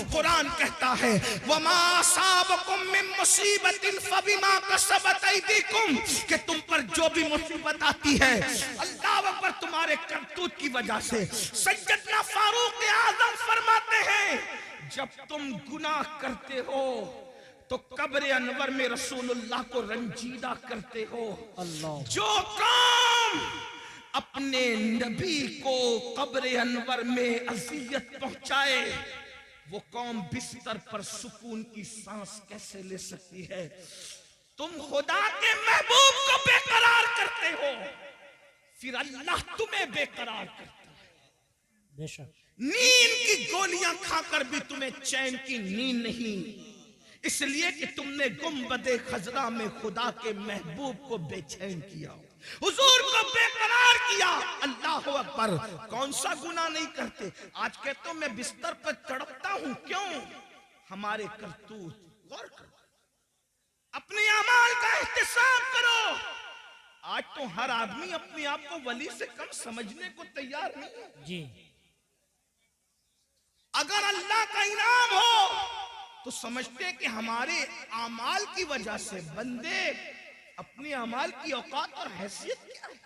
कुरान कहता है वमा असाबकुम मिन मुसीबतिन फबिमा कसबत ऐदीकुम, कि तुम पर जो भी मुसीबत आती है अल्लाह अकबर तुम्हारे करतूत की वजह से। सैयदना फारूक आजम फरमाते हैं जब तुम गुनाह करते हो तो कब्र अनवर में रसूलुल्लाह को रंजीदा करते हो। जो काम अपने नबी को कब्र अनवर में अज़ियत पहुंचाए वो कौम बिस्तर पर सुकून की सांस कैसे ले सकती है? तुम खुदा के महबूब को बेकरार करते हो, फिर अल्लाह तुम्हें बेकरार करता है। बेशक नींद की गोलियां खाकर भी तुम्हें चैन की नींद नहीं, इसलिए कि तुमने गुंबदे खजरा में खुदा के महबूब को बेचैन किया, हुजूर को बेकरार किया। अल्लाह अकबर। कौन सा गुनाह नहीं करते? आज कहते हो मैं बिस्तर पर तड़पता हूं, क्यों? हमारे करतूत। गौर करो, अपने अमाल का एहतिसाब करो। आज तो हर आदमी अपने आप को वली से कम समझने को तैयार नहीं है जी। अगर अल्लाह का इनाम हो तो समझते हैं कि हमारे अमाल की वजह से बंदे अपने अमाल की औकात और हैसियत क्या है।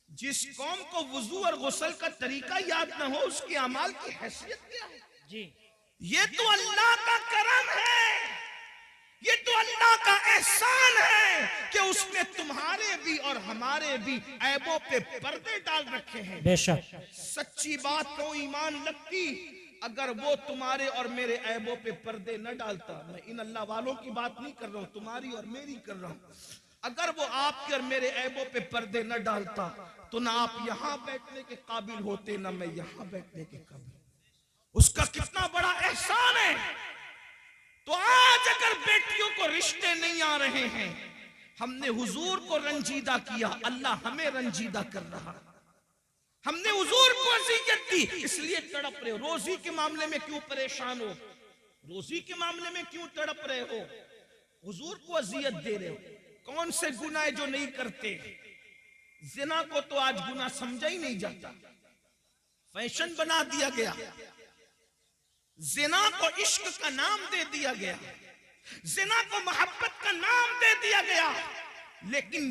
जिस कौम को वुजू और गुस्ल का तरीका याद न हो उसके अमाल की हैसियत क्या है जी। ये तो अल्लाह का करम है, ये तो अल्लाह का एहसान है कि उसने तुम्हारे भी और हमारे भी ऐबों पे पर्दे डाल रखे हैं। बेशक सच्ची बात को ईमान लगती अगर वो तुम्हारे और मेरे ऐबों पे पर्दे न डालता। मैं इन अल्लाह वालों की बात नहीं कर रहा हूं, तुम्हारी और मेरी कर रहा हूं। अगर वो आपके और मेरे ऐबों पे पर्दे न डालता तो ना आप यहां बैठने के काबिल होते ना मैं यहां बैठने के काबिल। उसका कितना बड़ा एहसान है। तो आज अगर बेटियों को रिश्ते नहीं आ रहे हैं, हमने हुजूर को रंजीदा किया, अल्लाह हमें रंजीदा कर रहा। हमने हुजूर को अज़ियत दी इसलिए तड़प रहे हो। रोजी के मामले में क्यों परेशान हो? रोजी के मामले में क्यों तड़प रहे हो? हुजूर को अज़ियत दे रहे हो। कौन से गुनाह जो नहीं करते? जिना को तो आज गुनाह समझा ही नहीं जाता, फैशन बना दिया गया। जिना को इश्क का नाम दे दिया गया, जिना को मोहब्बत का नाम दे दिया गया। लेकिन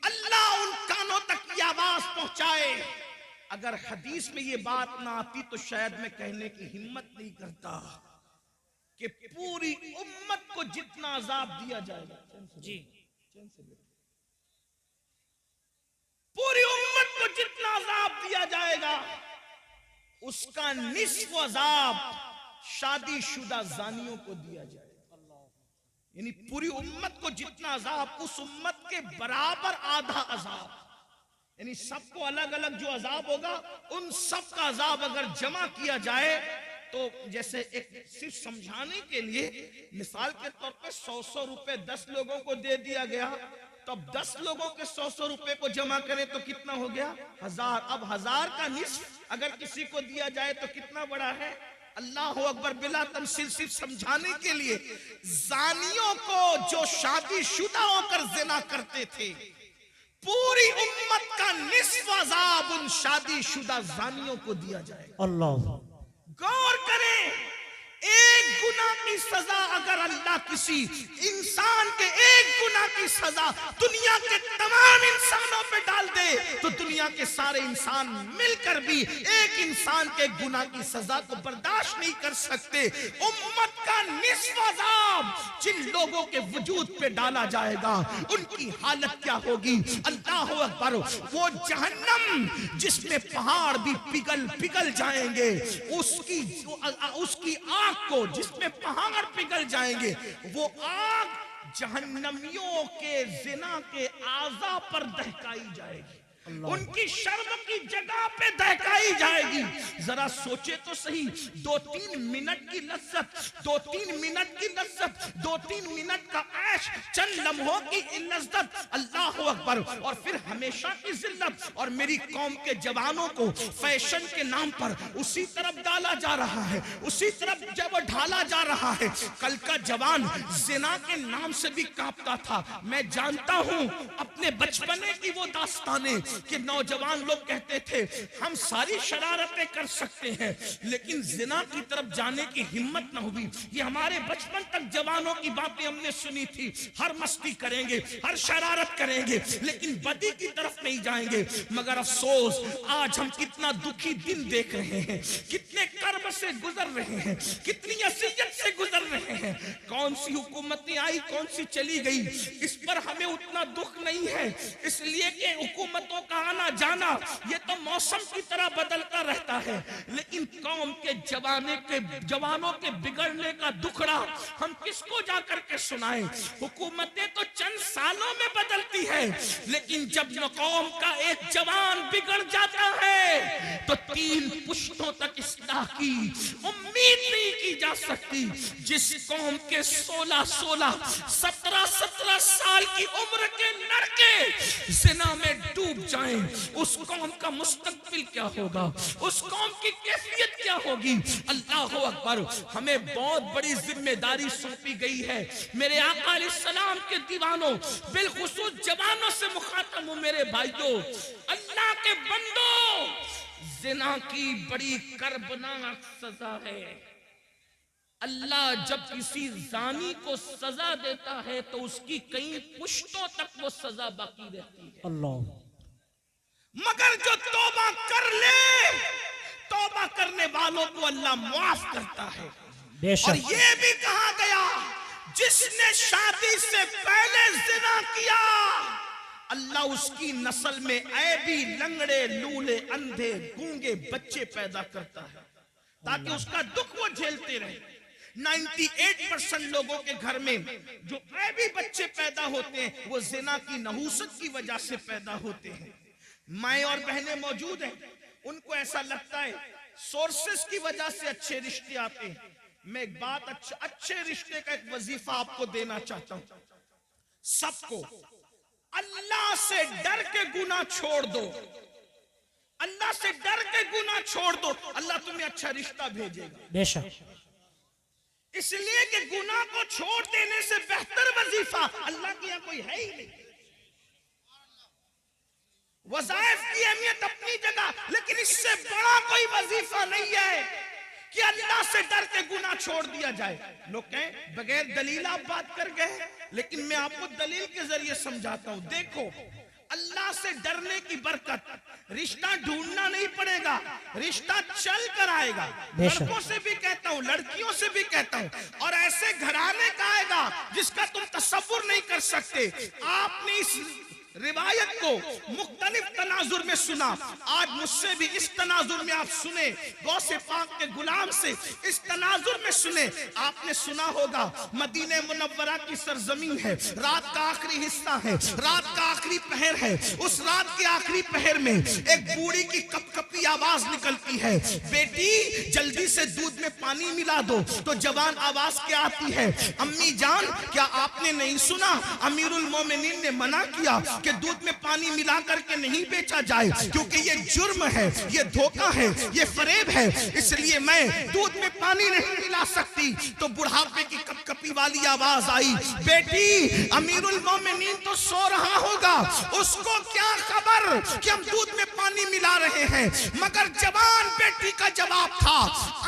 अल्लाह उन कानों तक की आवाज पहुंचाए। अगर हदीस में ये बात ना आती तो शायद मैं कहने की हिम्मत नहीं करता कि पूरी उम्मत को जितना अजाब दिया जाएगा जी, पूरी उम्मत को जितना अजाब दिया जाएगा उसका निस्फ अजाब शादीशुदा जानियों को दिया जाएगा। यानी पूरी उम्मत को जितना अजाब, उस उम्मत के बराबर आधा अजाब। यानी सबको अलग अलग जो अजाब होगा उन सब का अजाब अगर जमा किया जाए तो जैसे एक सिर्फ समझाने के लिए मिसाल के तौर पे 100 रुपए 10 लोगों को दे दिया गया, तो अब 10 लोगों के 100 रुपए को जमा करें तो कितना हो गया? 1000। अब 1000 का निस्फ अगर किसी को दिया जाए तो कितना बड़ा है? अल्लाह अकबर। बिला तमसील सिर्फ समझाने के लिए, जानियों को जो शादीशुदा होकर जिना करते थे पूरी उम्मत का निस्फ अजाब उन शादीशुदा जानियों को दिया जाएगा। अल्लाह। गौर करें, एक गुनाह की सजा अगर अल्लाह किसी इंसान के एक गुनाह की सजा दुनिया के तमाम इंसानों पे डाल दे तो दुनिया के सारे इंसान मिलकर भी एक इंसान के गुनाह की सजा को बर्दाश्त नहीं कर सकते। उम्मत का निस्फ अजाब जिन लोगों के वजूद पे डाला जाएगा उनकी हालत क्या होगी? अल्लाह अकबर। वो जहन्नम जिसमें पहाड़ भी पिघल जाएंगे, उसकी आग को जिसमें पहाड़ पिघल जाएंगे, वो आग जहन्नमियों के जिना के आज़ा पर दहकाई जाएगी, उनकी शर्म की जगह पे दहकाई जाएगी। जरा सोचे तो सही, 2-3 मिनट की लज्जत, 2-3 मिनट की लज्जत, 2-3 मिनट का ऐश, चंद लम्हों की लज्जत, अल्लाह अकबर। और फिर हमेशा की जिल्लत। और मेरी कौम के जवानों को फैशन के नाम पर उसी तरफ डाला जा रहा है, उसी तरफ जब ढाला जा रहा है। कल का जवान जिना के नाम से भी कांपता था। मैं जानता हूं अपने बचपने की वो दास्तानें कि नौजवान लोग कहते थे हम सारी शरारतें कर सकते हैं, लेकिन जिना की तरफ जाने की हिम्मत न हुई। ये हमारे बचपन तक जवानों की बातें हमने सुनी थी, हर मस्ती करेंगे, हर शरारत करेंगे, लेकिन बदी की तरफ नहीं जाएंगे। मगर अफसोस आज हम कितना दुखी दिन देख रहे हैं, कितने कर्ब से गुजर रहे हैं, कितनी असियत से गुजर रहे हैं। कौन सी हुकूमतें आई, कौन सी चली गई, इस पर हमें उतना दुख नहीं है, इसलिए कि हुकूमतों का आना जाना ये तो मौसम की तरह बदलता रहता है। लेकिन कौम के जवानों के बिगड़ने का दुखड़ा हम किसको जाकर के सुनाएं? हुकूमतें तो चंद सालों में बदलती है, लेकिन जब कौम का एक जवान बिगड़ जाता है तो 3 पुश्तों तक इस्लाह की उम्मीद नहीं की जा सकती। जिस कौम के 16-16, 17-17 साल की उम्र के लड़के जिना में डूब जाएं, उस कौम का मुस्तकबिल क्या होगा, उस कौम की कैफियत क्या होगी? अल्लाह अकबर, हमें बहुत बड़ी जिम्मेदारी सौंपी गई है। मेरे आका अलैहिस्सलाम के दीवानों, बिलखुसूस जवानों से मुखातब हूं मेरे भाइयों, अल्लाह के बंदो, जिना की बड़ी कर्बनाक सजा है। अल्लाह जब किसी जानी को सजा देता है तो उसकी कई पुश्तों तक वो सजा बाकी रहती है। अल्लाह, मगर जो तौबा कर ले, तौबा करने वालों को अल्लाह माफ करता है। और ये भी कहा गया, जिसने शादी से पहले जिना किया, अल्लाह उसकी नस्ल में ऐबी, लंगड़े, लूले, अंधे, गूंगे बच्चे पैदा करता है ताकि उसका दुख वो झेलते रहे। 98% लोगों के घर में जो ऐबी बच्चे पैदा होते हैं वो जिना की नहूसत की वजह से पैदा होते हैं। माएं और बहनें मौजूद हैं, उनको ऐसा लगता है सोर्सेस की वजह से अच्छे रिश्ते आते हैं। मैं एक बात अच्छे रिश्ते का एक वजीफा आपको देना चाहता हूं, सबको अल्लाह से डर के गुनाह छोड़ दो, अल्लाह से डर के गुनाह छोड़ दो, अल्लाह तुम्हें अच्छा रिश्ता भेजेगा बेशक। इसलिए कि गुनाह को छोड़ देने से बेहतर वजीफा अल्लाह के यहां कोई है ही नहीं। वज़ाइफ की अहमियत अपनी जगह, लेकिन इससे बड़ा कोई वजीफा नहीं है कि अल्लाह से डर के गुनाह छोड़ दिया जाए। लोग कहें बगैर दलील आप बात कर गए, लेकिन मैं आपको दलील के जरिए समझाता हूं। देखो, अल्लाह से डरने की बरकत, रिश्ता ढूंढना नहीं पड़ेगा, रिश्ता चल कर आएगा। लड़कों से भी कहता हूं, लड़कियों से भी कहता हूं, और ऐसे घराने का आएगा जिसका तुम तसव्वुर नहीं कर सकते। आपने इस रिवायत को मुख्तलिफ तनाजुर में सुना, आज मुझसे भी इस तनाजुर में आप सुने, गौसे पाक के गुलाम से इस तनाजुर में सुने। आपने सुना होगा मदीने मुनव्वरा की सरजमीन है, रात का आखिरी हिस्सा है, रात का आखिरी पहर है। उस रात के आखिरी पहर में एक बूढ़ी की कपकपी आवाज निकलती है, बेटी जल्दी से दूध में पानी मिला दो। तो जवान आवाज क्या आती है, अम्मी जान क्या आपने नहीं सुना, अमीरुल मोमिनीन ने मना किया कि दूध में पानी मिला करके नहीं बेचा जाए, क्योंकि ये जुर्म है, ये धोखा है, ये फरेब है, इसलिए मैं दूध में पानी नहीं मिला सकती। तो बुढ़ापे की कपकपी वाली आवाज आई, बेटी अमीरुल मोमिनीन तो सो रहा होगा, उसको क्या खबर कि हम दूध में पानी मिला रहे हैं। मगर जवान बेटी का जवाब था,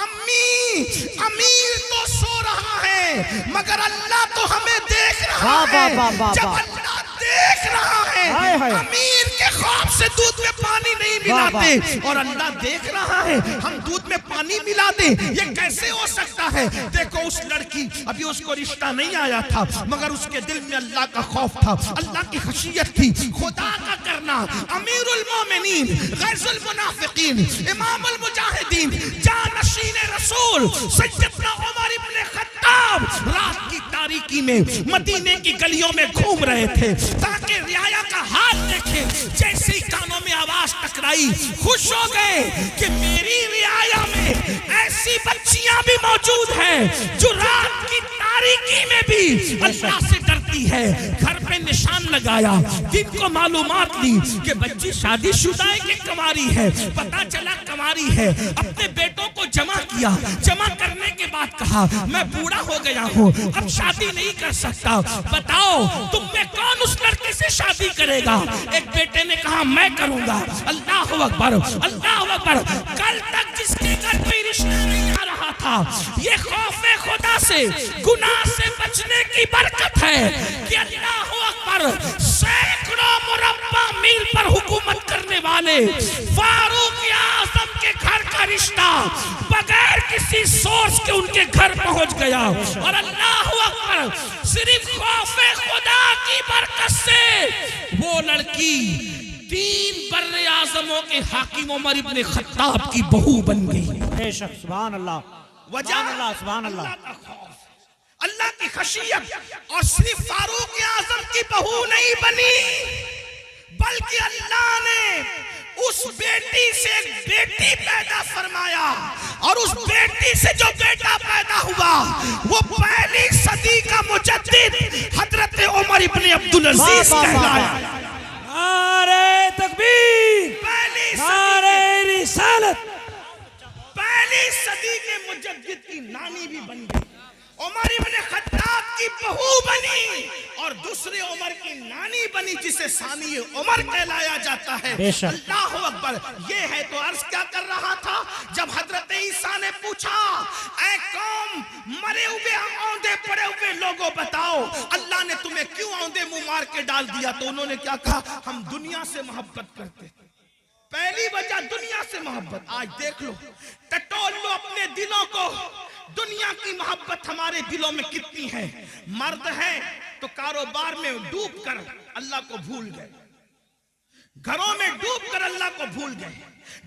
अम्मी अमीर तो सो रहा है, मगर अल्लाह तो हमें देख रहा है। जब अल्लाह देख रहा है, अमीर के ख्वाब से दूध में पानी नहीं मिलाते, और अल्लाह देख रहा है हम दूध में पानी मिला दे, ये कैसे हो सकता है? देखो, उस लड़की अभी उसको रिश्ता नहीं आया था, मगर उसके दिल में अल्लाह का खौफ था, अल्लाह की खशियत थी, खुदा का करना। अमीरुल मोमिनीन, गैजुल मुनाफिकीन, इमामुल मुजाहिदीन, जानशीन रसूल सैयदना उमर इब्न खत्ताब रात की तारीकी में मदीने की गलियों में घूम रहे थे ताकि रियाया का हाल देखे। जैसे ही कानों में आवाज टकराई, खुश हो गए कि मेरी रियाया में ऐसी बच्चियां भी मौजूद हैं जो रात की तारीकी में भी अल्लाह से डरती है। घर पे निशान लगाया, दिन को मालूमात ली कि बच्ची शादीशुदा है कि कुंवारी है। पता चला कुंवारी है। अपने बेटों को जमा किया, जमा करने के बाद कहा, मैं बूढ़ा हो गया हूँ, अब शादी नहीं कर सकता, बताओ तुम में कौन उस लड़के कैसे शादी करेगा? एक बेटे ने कहा मैं करूंगा। अल्लाह अकबर, अल्लाह अकबर। कल तक जिसके घर कोई रिश्ता नहीं आ रहा था, ये खौफे खुदा से, गुनाह से बचने की बरकत है कि अल्लाह अकबर सैकड़ों मुरब्बा मील पर हुकूमत करने वाले फारूक आजम के घर का रिश्ता बगैर किसी सोर्स के उनके घर पहुंच गया। और अल्लाह अकबर, सिर्फ खौफे खुदा की बरकत से वो लड़की 3 बर्रे आजमों के हाकिम उमर इब्ने खत्ताब की बहू बन गई। बेशक, सुभान अल्लाह, सुभान अल्लाह, सुभान अल्लाह। अल्लाह की खशियत। और सिर्फ फारूक आजम की बहू नहीं बनी, बल्कि अल्लाह ने उस बेटी से एक बेटी पैदा फरमाया, और उस बेटी से जो बेटा पैदा हुआ वो पहली सदी का मुजद्दिद हजरत उमर इब्ने अब्दुल अजीज कहलाया। नारे तकबीर, नारे रिसालत। पहली सदी के मुजद्दिद की नानी भी बन गई, उमर इब्ने खत्ताब की बहू बनी, और दूसरे उमर की नानी बनी जिसे सानी उमर कहलाया जाता है। अल्लाह अकबर। ये है तो अर्ज क्या कर रहा था, जब हजरत ईसा ने पूछा ऐ कौम मरे हुए औंधे पड़े हुए लोगों बताओ अल्लाह ने तुम्हें क्यों औंधे मुंह मार के डाल दिया, तो उन्होंने क्या कहा, हम दुनिया से मोहब्बत करते थे। पहली वजह दुनिया से मोहब्बत। आज देख लो, टटोल लो अपने दिलों को, दुनिया की मोहब्बत हमारे दिलों में कितनी है। मर्द है तो कारोबार में डूब कर अल्लाह को भूल गए, घरों में डूब कर अल्लाह को भूल गए,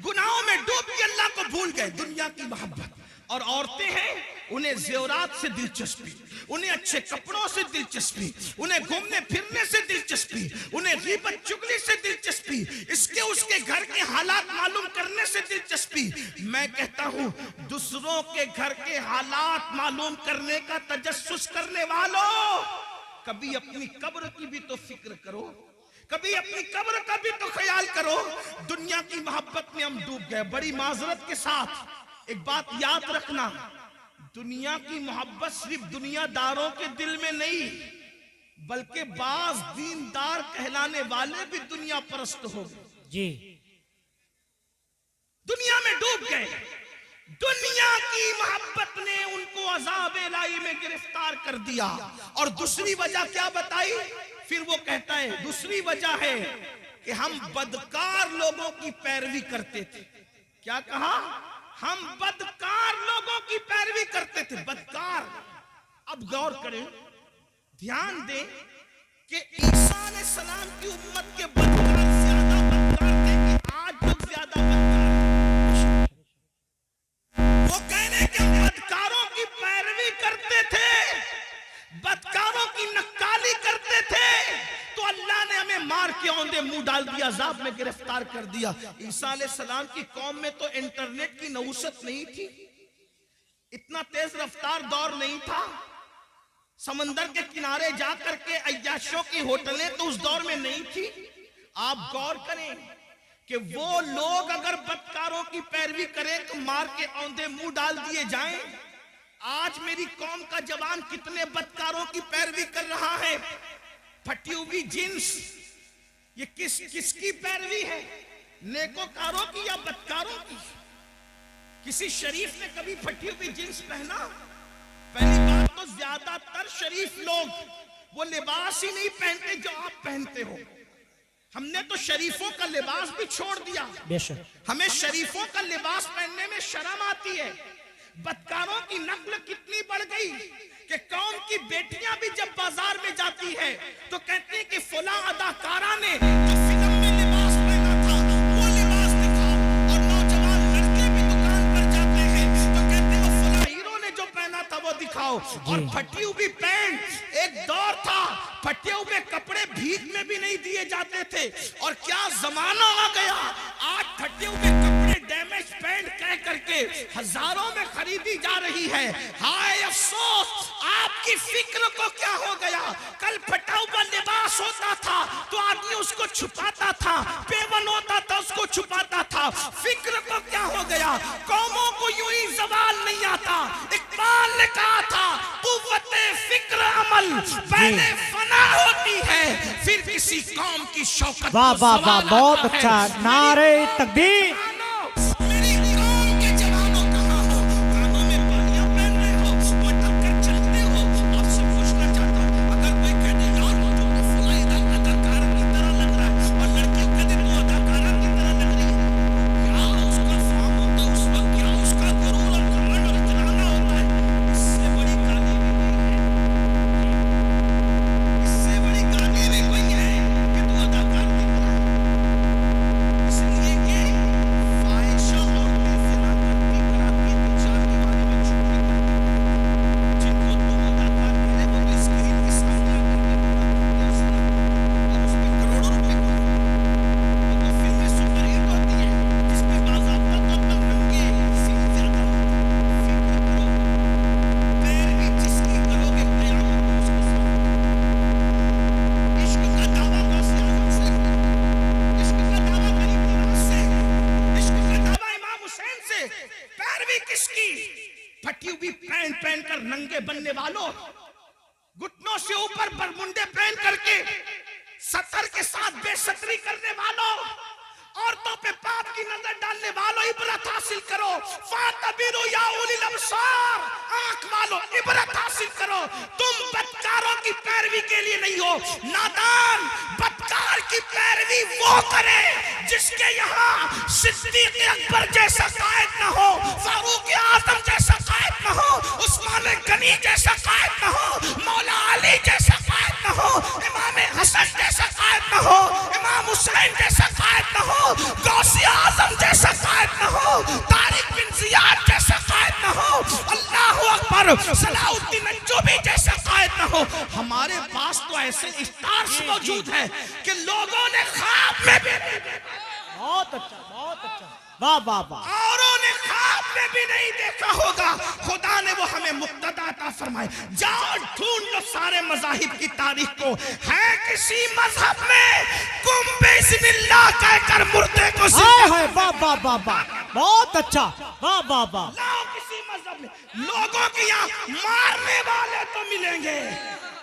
गुनाहों में डूब के अल्लाह को भूल गए, दुनिया की मोहब्बत। और औरतें हैं, उन्हें ज़ेवरात से दिलचस्पी, उन्हें अच्छे कपड़ों से दिलचस्पी, उन्हें घूमने फिरने से दिलचस्पी, उन्हें ग़ीबत चुगली से दिलचस्पी, इसके उसके घर के हालात मालूम करने से दिलचस्पी। मैं कहता हूं, दूसरों के घर के हालात मालूम करने का तजस्सुस करने वालों, कभी अपनी कब्र की भी तो फिक्र करो, कभी अपनी कब्र का भी तो ख्याल करो। दुनिया की मोहब्बत में हम डूब गए। बड़ी माजरत के साथ एक बात याद रखना, दुनिया की मोहब्बत सिर्फ दुनियादारों के दिल में नहीं, बल्कि बाज दीनदार कहलाने वाले भी दुनिया परस्त हो गए जी, दुनिया में डूब गए। दुनिया की मोहब्बत ने उनको अज़ाब इलाही में गिरफ्तार कर दिया। और दूसरी वजह क्या बताई, फिर वो कहता है दूसरी वजह है कि हम बदकार लोगों की पैरवी करते थे। क्या कहा, हम बदकार लोगों की पैरवी करते थे। बदकार, अब गौर करें, ध्यान दें कि ईसा अलैहिस्सलाम की उम्मत के बदकार ज्यादा बदकार थे कि आज लोग ज्यादा बदकार। वो कहने के बदकारों की पैरवी करते थे, बदकारों की नक्काली करते थे, तो अल्लाह ने हमें मार के औंधे मुंह डाल दिया, अज़ाब में गिरफ्तार कर दिया। ईसा अलैहिस्सलाम की कौम में तो इंटरनेट की नहुसत नहीं थी, इतना तेज रफ्तार दौर नहीं था, समंदर के किनारे जाकर के अय्याशों की होटलें तो उस दौर में नहीं थी। आप गौर करें कि वो लोग अगर बदकारों की पैरवी करें तो मार के औंधे मुंह डाल दिए जाएं। आज मेरी कौम का जवान कितने बदकारों की पैरवी कर रहा है। फटी हुई जींस, ये किसकी पैरवी है, नेकोकारों की या बदकारों की? किसी शरीफ ने कभी फटी हुई जींस पहना? पहली बात तो ज्यादातर शरीफ लोग वो लिबास ही नहीं पहनते जो आप पहनते हो। हमने तो शरीफों का लिबास भी छोड़ दिया, हमें शरीफों का लिबास पहनने में शर्म आती है। बदकारों की नस्ल कितनी बढ़ गई कि कौम की बेटियां भी जब बाजार में जाती है तो कहती है कि फला अदाकारा ने जो फिल्म में लिबास पहना था वो लिबास दिखाओ। और नौजवान लड़के भी दुकान पर जाते हैं तो कहते हैं फला हीरो ने जो पहना था वो दिखाओ। और फटी हुई पैंट, एक दौर था फटे हुए कपड़े भीख में भी नहीं दिए जाते थे, और क्या जमाना आ गया, आज फटे हुए कपड़े डैमेज पैंट कह करके हजारों में खरीदी जा रही है। हाय अफसोस, आपकी फिक्र को क्या हो गया। कल फटा हुआ लिबास होता था तो आदमी उसको छुपाता था, पेवन होता था उसको छुपाता था। फिक्र को क्या हो गया। कौमों को यूं ही जवाल नहीं आता। इकबाल ने कहा था कुव्वते फिक्र अमल पहले फना होती है, फिर किसी कौम की शौकत। वाह वाह वाह, बहुत अच्छा। नारे तकबीर। मेरी कौम के जवानों कहाँ हो? कानों में बालियां पहन रहे हो, मटक कर चलते हो। आपसे पूछना चाहता हूँ, अगर कोई कह दे यार वो जो फलां अदाकार की तरह लग रहा है, और लड़कियों कह दे वो अदाकारा की तरह लग रही है, क्या उसका फार्म होता है उस वक्त, क्या उसका गुरूर और घमंड और इतराना होता है? इससे बड़ी गाली भी नहीं है, इससे बड़ी गाली भी कोई है कि तू अदाकार की तरह है। इसलिए कि फाहिशा औरतें ज़िना करती कराती तो चार दीवारी में छुपी करती, जिनको तुम अदाकार करे वो तो स्क्रीन के सामने आकर के पूरा करते हैं ज़िना, और उस पे करोड़ों रुपए कमाते। वो तो फिल्में सुपर हिट होती हैं जिसमें बाज़ाब्ता तौर पर नंगे सीन ज्यादा होते हैं। फिक्र करो, पैरवी जिसकी करोगे क़यामत में उसके साथ। इश्क का दावा गौसे आज़म से, इश्क का दावा गरीब नवाज से, इश्क का दावा इमाम हुसैन से। पैरवी किसकी? फटी हुई पैंट पहनकर नंगे बनने वालों, घुटनों से ऊपर बरमुंडे पहन करके सतर के साथ बेसतरी करने वालों, औरतों पे पाप की नजर डालने वालों, इबरत हासिल करो। फातबिरू या उलिल अबसार, आंख वालों इबरत हासिल करो। तुम बदकारों की पैरवी के लिए नहीं हो। नादान बदकार की पैरवी वो करे जिसके यहाँ सिद्दीक अकबर जैसा कायद न हो, फारूक आजम जैसा कायद न हो, उस्मान गनी जैसा कायद न हो, मौला अली जैसा कायद न हो, इमाम हसन जैसा कायद न हो, इमाम हुसैन जैसा कायद न हो, गौसे आजम जैसा कायद न हो, तारिक बिन जियाद जैसा कायद न हो, अल्लाहु अकबर सलाउद्दीन अय्यूबी जैसा कायद न हो। हमारे पास तो ऐसे स्टार्स मौजूद हैं कि लोगों ने ख्वाब में भी बहुत अच्छा, बहुत अच्छा। वाह वाह वाह। औरों ने ख्वाब में भी नहीं देखा होगा। खुदा ने वो हमें मुक्तदा अता फरमाए। जाओ ढूंढ लो सारे मज़ाहिब की तारीख को, है किसी मजहब में कुम बिस्मिल्लाह कहकर मुर्दे को हाय हाय, वाह वाह वाह वाह, बहुत अच्छा। वाह वाह वाह। लाओ किसी मजहब में। लोगों के यहाँ मारने वाले तो मिलेंगे,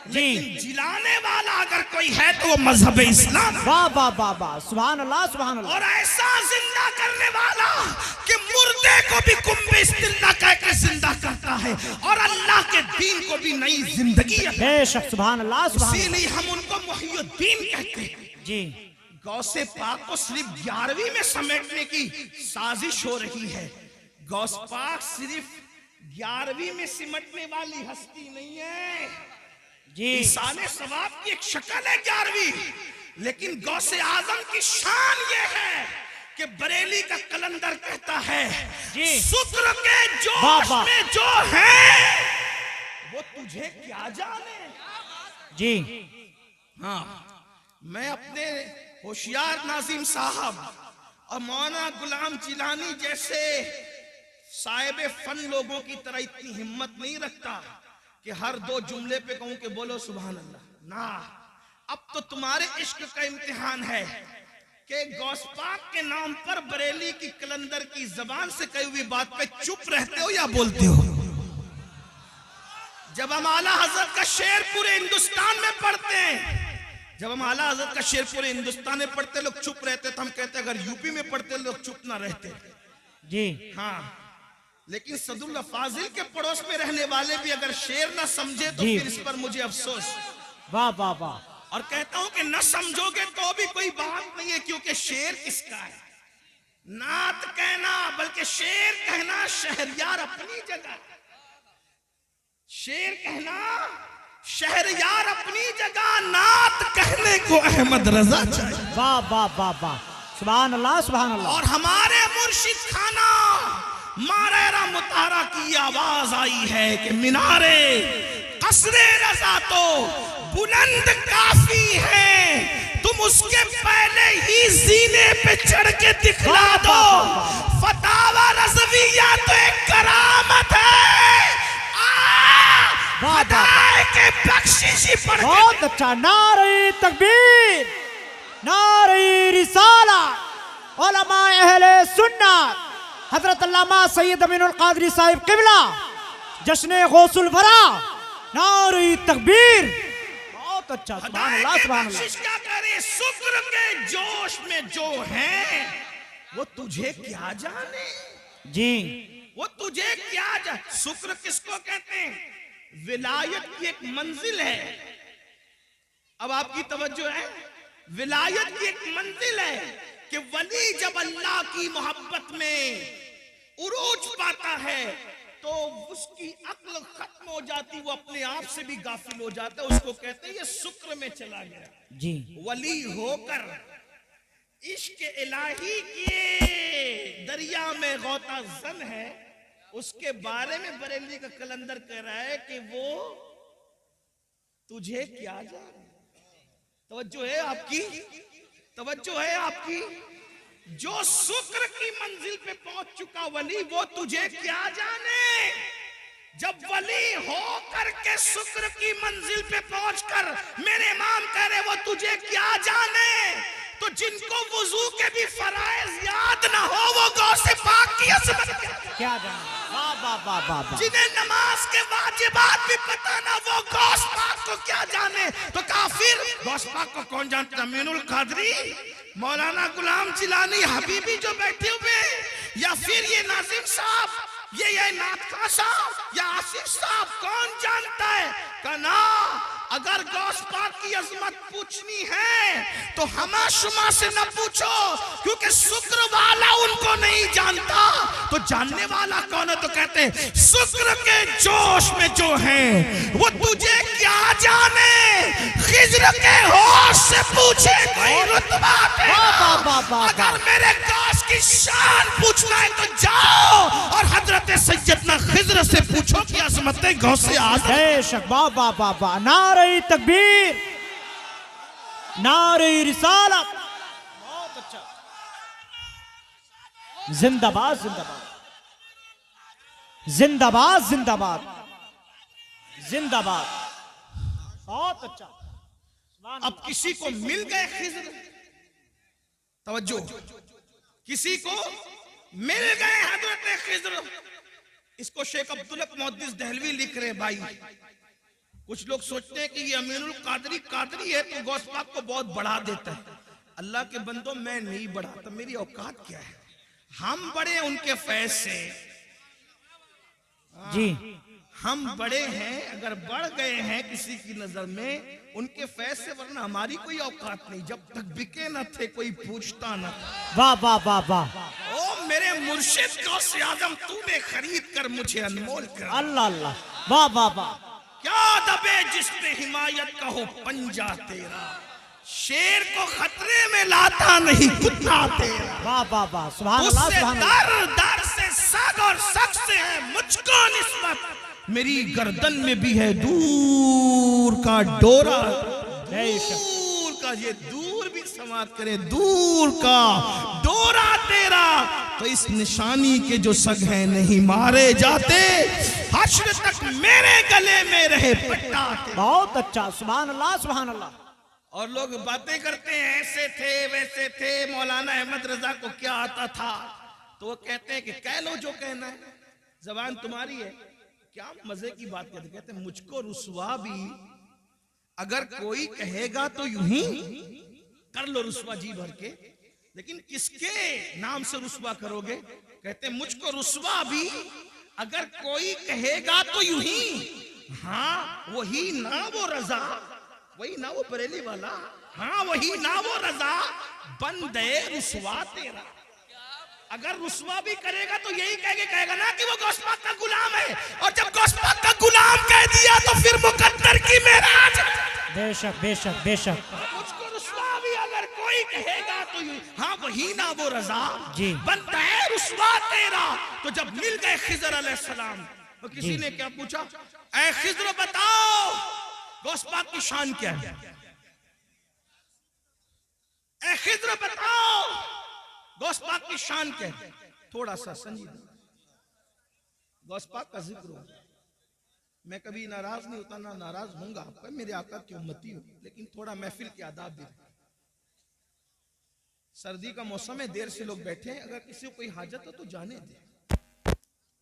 लेकिन जिलाने वाला अगर कोई है तो वो मजहब इस्लाम। वाह वाह वाह वाह, सुभान अल्लाह सुभान अल्लाह। और ऐसा जिंदा करने वाला कि मुर्दे को भी कुम बिस्मिल्लाह कहकर जिंदा करता है, और अल्लाह के दीन को भी नई जिंदगी। बेशक, सुभान अल्लाह सुभान अल्लाह। इसीलिए हम उनको मुहियुद्दीन कहते हैं जी। गौसे पाक को सिर्फ 11वीं में समेटने की साजिश हो रही है। गौस पाक सिर्फ 11वीं में सिमटने वाली हस्ती नहीं है जी। ईसाने सवाब की एक शक्ल है 11वीं, लेकिन गौसे आजम की शान ये है कि बरेली का कलंदर कहता है जी। शुक्र के जोश बाबा। में जो है वो तुझे क्या जाने। जी हाँ, मैं अपने होशियार नाजिम साहब और मौलाना गुलाम जिलानी जैसे साहिब फन लोगों की तरह इतनी हिम्मत नहीं रखता कि हर 2 जुमले पे कहूं कि बोलो सुभान अल्लाह ना। अब तो तुम्हारे इश्क का इम्तिहान है कि गौस पाक के नाम पर बरेली की कलंदर की जबान से कही हुई बात पे चुप रहते हो या बोलते हो। जब हम आला हजरत का शेर पूरे हिंदुस्तान में पढ़ते हैं, जब हम आला हजरत का शेर पूरे हिंदुस्तान में पढ़ते लोग चुप रहते, तो हम कहते अगर यूपी में पढ़ते लोग चुप ना रहते। जी हाँ, लेकिन सदुल्ला फाजिल के पड़ोस में रहने वाले भी अगर शेर ना समझे तो जी। फिर इस पर मुझे अफसोस। वाह वाह वाह। और कहता हूं कि न समझोगे तो भी कोई बात नहीं है, क्योंकि शेर किसका है? नात कहना बल्कि शेर कहना शहरयार अपनी जगह, शेर कहना शहरयार अपनी जगह, नात कहने को अहमद रजा चाहिए। वाह वाह वाह वाह, सुभान अल्लाह सुभान अल्लाह। और हमारे मुर्शिद खाना मारेरा मुतारा की आवाज आई है कि मीनारे कसरे रजा तो बुलंद काफी है, तुम उसके पहले ही जीने पे चढ़ के दिखला दो। फतावा रज़विया तो एक करामत है, खुदाए के बख्शिशी पर। बहुत अच्छा। नारे तकबीर, नारे रिसाला, उलमा अहले सुन्नत, हजरत अल्लामा सैयद अमीनुल कादरी साहिब क़िबला, जश्न गौसुल वरा, नारे तकबीर। बहुत अच्छा, सुभान खुदा अल्लाह के सुभान बख्शिश अल्लाह। क्या करे, शुक्र के जोश में जो है वो तुझे क्या जाने, जी वो तुझे क्या जाने। शुक्र किसको कहते हैं? विलायत की एक मंजिल है। अब आपकी तवज्जो है, विलायत की एक मंजिल है कि वली जब अल्लाह की मोहब्बत में उरूज पाता है तो उसकी अक्ल खत्म हो जाती, वो अपने आप से भी गाफिल हो जाता है। उसको कहते हैं ये शुक्र में चला गया। जी वली होकर इश्क इलाही के दरिया में गौता जन है, उसके बारे में बरेली का कलंदर कह रहा है कि वो तुझे क्या जाने। तवज्जो है आपकी, तवज्जो है आपकी। जो शुक्र की मंजिल पे पहुंच चुका वली, वो तुझे क्या जाने। जब वली हो करके शुक्र की मंजिल पे पहुंचकर मेरे इमाम कह रहे वो तुझे क्या जाने, तो जिनको वुजू के भी फराइज याद ना हो वो गौसे पाक की अजमत क्या जाने। वाह वाह वाह वाह वाह। जिन्हें नमाज के वाजिबात भी पता ना वो गौस पाक को क्या जाने। तो काफिर गौस पाक को कौन जानता? अमीनुल कादरी, मौलाना गुलाम जिलानी, हबीबी जो बैठे हुए, या फिर ये नाजिम साहब, ये नाथका साहब या आसिफ साहब, कौन जानता है? कना अगर गौस पाक की अजमत पूछनी है तो हमा शुमा से न पूछो, क्योंकि शुक्र वाला उनको नहीं जानता। तो जानने वाला कौन है? तो कहते हैं शुक्र के जोश में जो है वो तुझे क्या जाने। खिज्र के होश से पूछे कोई रुतबा तेरा। अगर मेरे गौस की शान पूछना है तो जाओ और हजरत सैयदना खिज्र से पूछो कि अजमत गौसे आज़म। बेशक, वाह वाह वाह वाह। नारे तकबीर, नारे रिसालत। बहुत अच्छा। जिंदाबाद जिंदाबाद जिंदाबाद जिंदाबाद जिंदाबाद। बहुत अच्छा। अब किसी को मिल गए खिज्र, तवज्जो, किसी को मिल गए हजरत खिज्र। इसको शेख अब्दुल हक मुहद्दिस दहलवी लिख रहे हैं। भाई कुछ लोग सोचते हैं कि ये अमीनुल कादरी कादरी है तो गौस पाक को बहुत बढ़ा देता है। अल्लाह के बंदो, मैं नहीं बढ़ाता, मेरी औकात क्या है? हम बड़े उनके फैज से जी। हम बड़े हैं, अगर बढ़ गए हैं किसी की नजर में उनके फैज से, वरना हमारी कोई औकात नहीं। जब तक बिके न थे कोई पूछता न था। वाह वाह वाह वाह। ओ मेरे मुर्शिद गौसे आजम, तूने खरीद कर मुझे अनमोल कर। अल्लाह अल्लाह, वाह वाह वाह। क्या दबे जिसने हिमायत का हो पंजा तेरा, शेर को खतरे में लाता नहीं कुत्ता तेरा। वाह वाह वाह, सुभान अल्लाह उससे सुभान अल्लाह। दर दर से सग और सग से है मुझको निस्बत, मेरी गर्दन में भी है दूर का डोरा। दूर का, ये दूर भी समाप्त करे, दूर का डोरा तेरा। तो इस निशानी के जो सग हैं नहीं मारे जाते, हश्र तक मेरे गले में रहे पट्टा तेरा। बहुत अच्छा, सुभान अल्लाह सुभान अल्लाह। और लोग बातें करते हैं ऐसे थे वैसे थे, मौलाना अहमद रजा को क्या आता था। तो वो कहते हैं कि कह लो जो कहना है, जबान तुम्हारी है। क्या मजे की बात कहते, कहते हैं मुझको रुसवा भी अगर कोई कहेगा तो यूं ही कर लो रुसवा जी भर के, लेकिन किसके नाम से रुसवा करोगे? कहते हैं मुझको रुसवा भी अगर कोई कहेगा तो यूं ही, हाँ वही ना वो रजा, वही ना वो बरेली वाला, हाँ वही ना वो रजा, बंदे रुसवा तेरा। अगर रुसवा भी करेगा तो यही कहेगा ना कि वो गौस पाक का गुलाम है। और जब गौस पाक का गुलाम कह दिया तो फिर मुकद्दर की मेराज। बेशक बेशक बेशक। मुझको रुसवा भी अगर कोई कहेगा तो हाँ वही ना वो रजा, जी। बनता है रुसवा तेरा। तो जब मिल गए खिजर अलैहिस्सलाम तो किसी ने क्या पूछा, ऐ खिजर बताओ गौस पाक की शान क्या है? ऐ खिजर बताओ गौस पाक की शान क्या है? थोड़ा सा संजीदा गौस पाक का जिक्र हो। मैं कभी नाराज नहीं होता, ना नाराज होऊंगा, आपका मेरे आका की उम्मती हो, लेकिन थोड़ा महफिल के आदाब भी। सर्दी का मौसम है, देर से लोग बैठे हैं, अगर किसी को कोई हाजत हो तो जाने दे।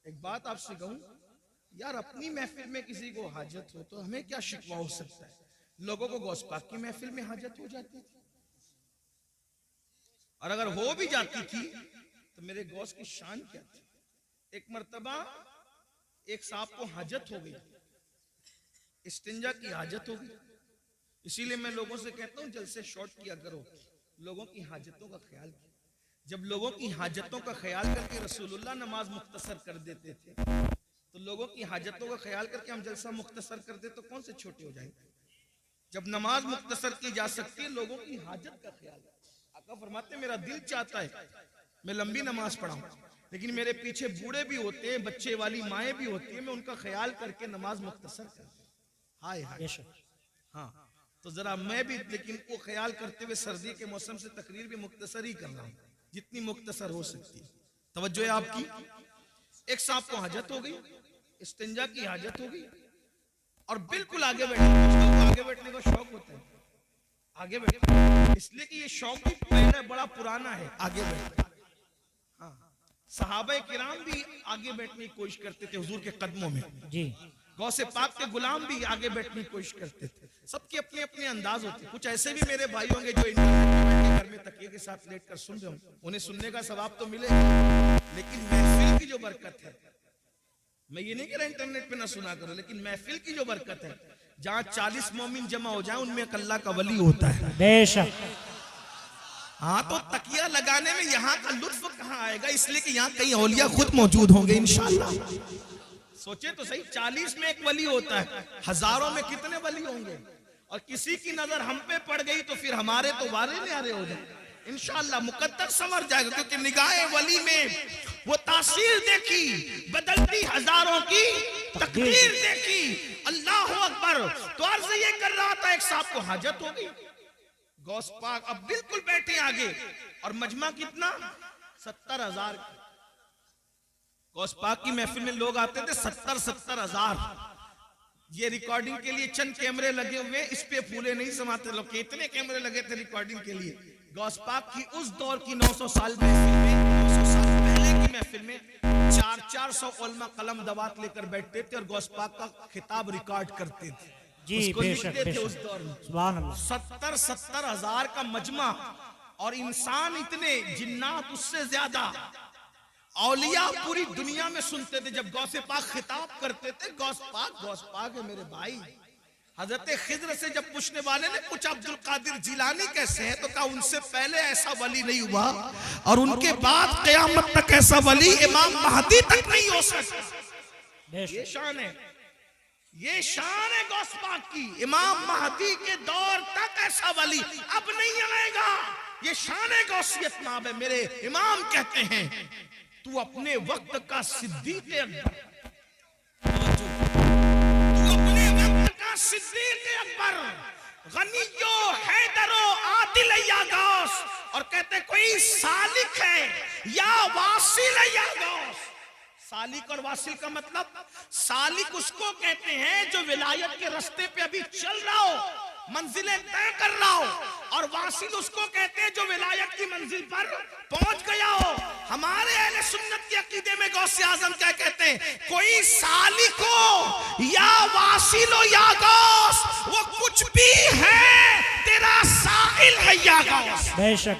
एक बात आपसे कहूं, यार अपनी महफिल में किसी को हाजत हो तो हमें क्या शिकवा हो सकता है? लोगों को गौस पाक की महफिल में हाजत हो जाती थी, और अगर हो भी जाती थी तो मेरे गौस की शान क्या थी? एक मर्तबा एक साहब को हाजत हो गई, इस्तिंजा की हाजत हो गई। इसीलिए मैं लोगों से कहता हूं जलसे शॉर्ट किया करो, लोगों की हाजतों का ख्याल किया। जब लोगों की हाजतों का ख्याल करके रसूलुल्लाह नमाज मुख्तसर कर देते थे, तो लोगों की हाजतों का ख्याल करके हम जलसा मुख्तसर कर दे तो कौन से छोटे हो जाएंगे? जब नमाज मुख्तसर की जा सकती है, लोगों की हाजत का ख्याल। आका फरमाते मेरा दिल चाहता है मैं लंबी नमाज पढ़ाऊं, लेकिन मेरे पीछे बूढ़े भी होते हैं, बच्चे वाली माएँ भी होती है, मैं उनका ख्याल करके नमाज मुख्तसर कर। हाय हाय, हाँ तो जरा मैं भी लेकिन वो ख्याल करते हुए सर्दी के मौसम से तकरीर भी मुख्तसर ही कर रहा हूँ, जितनी मुख्तसर हो सकती है। तवज्जो है आपकी। एक साहब को हाजत हो गई, इस्तिंजा की हाजत हो गई, और बिल्कुल आगे बैठने का शौक होता है, आगे बैठ, इसलिए कि ये शौक भी पहले बड़ा पुराना है, आगे बैठ। हाँ, सहाबा किराम भी आगे बैठने की कोशिश करते थे हुजूर के कदमों में जी। गौसे पाक के गुलाम भी आगे बैठने की कोशिश करते थे। सबके अपने अपने अंदाज होते। कुछ ऐसे भी मेरे भाई होंगे जो इंटरनेट घर में तकिए के साथ लेट कर सुन रहे होंगे, उन्हें सुनने का सवाब तो मिलेगा, लेकिन महफिल की जो बरकत है, मैं ये नहीं कह रहा इंटरनेट पे ना सुना करो, लेकिन महफिल की जो बरकत है, जहाँ 40 मोमिन जमा हो जाए उनमें एक अल्लाह का वली होता है बेशक। हाँ तो तकिया लगाने में यहाँ का लुत्फ कहाँ आएगा? इसलिए कि यहाँ कई औलिया खुद मौजूद होंगे इंशाअल्लाह। सोचे तो सही, 40 में एक वली होता है, हजारों में कितने वली होंगे? और किसी की नजर हम पे पड़ गई तो फिर हमारे तो वारे न्यारे हो जाए इंशाअल्लाह, मुकद्दर संवर जाएगा, क्योंकि निगाहे वली में वो तासीर देखी, बदलती हजारों की तकदीर देखी। अल्लाह अकबर। तो अर्ज ये कर रहा था, एक साहब को हाजत हो गई, गौस पाक अब बिल्कुल बैठे आगे, और मजमा कितना? 70,000। गौस पाक की महफिल में लोग आते थे 70,000। ये रिकॉर्डिंग के लिए चंद कैमरे लगे हुए, इस पे फूले नहीं समाते लोग, कितने कैमरे लगे थे रिकॉर्डिंग के लिए। गौस पाक की उस दौर की 900 साल पहले की महफिल में 400 उलमा कलम दवात लेकर बैठते थे और गौस पाक का खिताब रिकॉर्ड करते थे जी, उसको लिखते थे उस दौर में। 70,000 का मजमा, और इंसान इतने, जिन्नात उससे ज्यादा, औलिया पूरी दुनिया में सुनते थे जब गौसे पाक खिताब करते थे। गौस पाक है मेरे भाई। हजरत खिज्र से जब पूछने वाले ने पूछा अब्दुल कादिर जिलानी कैसे है, तो कहा उनसे पहले ऐसा वली नहीं हुआ और उनके बाद क़यामत तक ऐसा वली इमाम महदी तक नहीं हो सकता। ये शान है, ये शान है गौस पाक की। इमाम महदी के दौर तक ऐसा वली अब नहीं आएगा। ये शान है गौसियत नाम है। मेरे इमाम कहते हैं तू अपने वक्त का सिद्दीक अकबर, तू अपने वक्त का सिद्दीक अकबर, गनियो हैदरो आदिल या गौस। और कहते कोई सालिक है या वासिल या गौस। सालिक और वासिल का मतलब, सालिक उसको कहते हैं जो विलायत के रास्ते पे अभी चल रहा हो, मंजिलें तय कर रहा हो, और वासिल उसको कहते हैं जो विलायत की मंजिल पर पहुंच गया हो। हमारे अहले सुन्नत के अकीदे में गौसे आजम क्या कहते हैं? कोई सालिक हो या वासिल हो या गौस, वो कुछ भी है, तेरा साइल है या गौस। बेशक।